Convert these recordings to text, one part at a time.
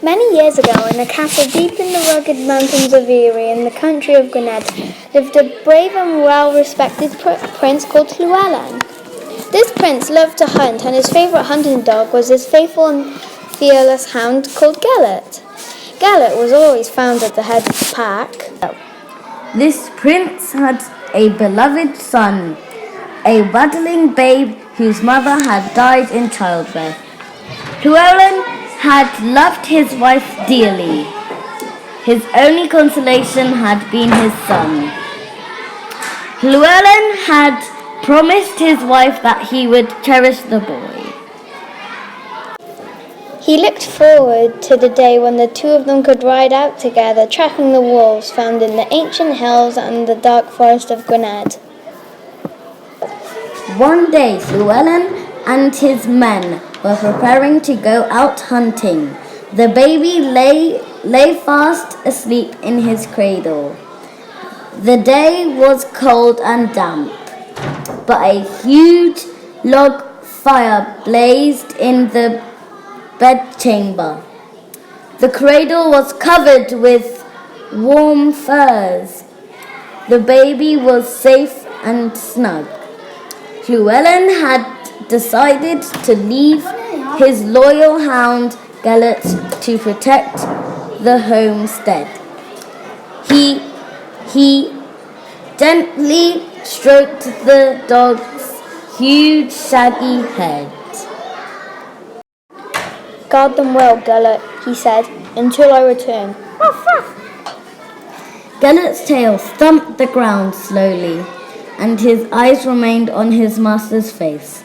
Many years ago, in a castle deep in the rugged mountains of Erie, in the country of Gwynedd, lived a brave and well-respected prince called Llewellyn. This prince loved to hunt, and his favourite hunting dog was his faithful and fearless hound called Gelert. Gelert was always found at the head of the pack. This prince had a beloved son, a waddling babe whose mother had died in childbirth. Llewellyn had loved his wife dearly. His only consolation had been his son. Llewellyn had promised his wife that he would cherish the boy. He looked forward to the day when the two of them could ride out together, tracking the wolves found in the ancient hills and the dark forest of Gwynedd. One day, Llewellyn and his men were preparing to go out hunting. The baby lay fast asleep in his cradle. The day was cold and damp, but a huge log fire blazed in the bedchamber. The cradle was covered with warm furs. The baby was safe and snug. Llewellyn had decided to leave his loyal hound Gelert to protect the homestead. He gently stroked the dog's huge shaggy head. "Guard them well, Gelert," he said, "until I return." Gelert's tail thumped the ground slowly, and his eyes remained on his master's face.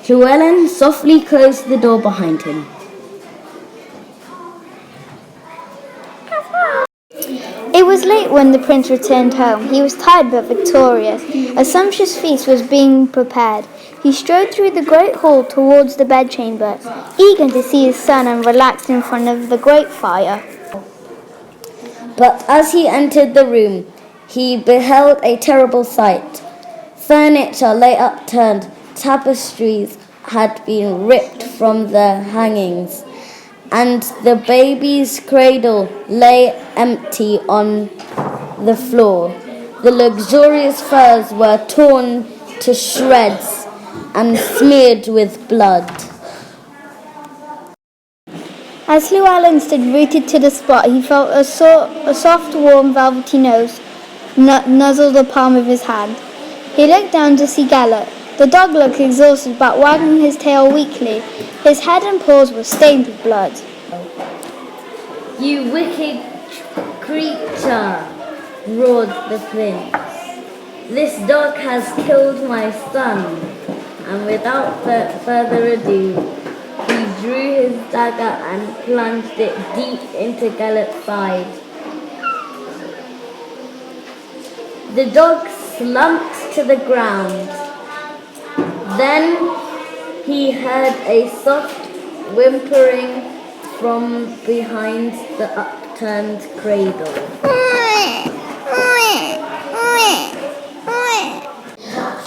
Llewellyn softly closed the door behind him. It was late when the prince returned home. He was tired but victorious. A sumptuous feast was being prepared. He strode through the great hall towards the bedchamber, eager to see his son and relaxed in front of the great fire. But as he entered the room, he beheld a terrible sight. Furniture lay upturned, tapestries had been ripped from the hangings, and the baby's cradle lay empty on the floor. The luxurious furs were torn to shreds and smeared with blood. As Llewellyn stood rooted to the spot, he felt a soft, warm, velvety nose nuzzle the palm of his hand. He looked down to see Gelert. The dog looked exhausted, but wagging his tail weakly. His head and paws were stained with blood. "You wicked creature," roared the prince. "This dog has killed my son." And without further ado, he drew his dagger and plunged it deep into Gelert's side. The dog slumped to the ground. Then he heard a soft whimpering from behind the upturned cradle.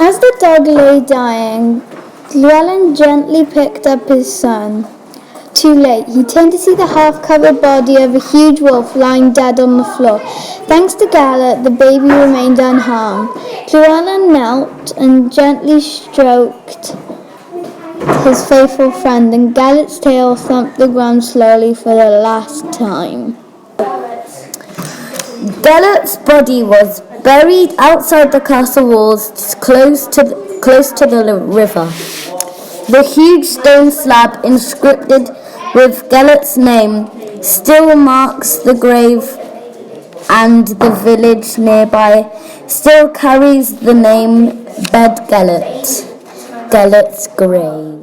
As the dog lay dying, Llewellyn gently picked up his son. Too late, he turned to see the half-covered body of a huge wolf lying dead on the floor. Thanks to Gelert, the baby remained unharmed. Llewellyn knelt and gently stroked his faithful friend, and Gelert's tail thumped the ground slowly for the last time. Gelert's body was buried outside the castle walls, close to the river. The huge stone slab inscribed with Gelert's name still marks the grave, and the village nearby still carries the name Bed Gelert, Gelert's grave.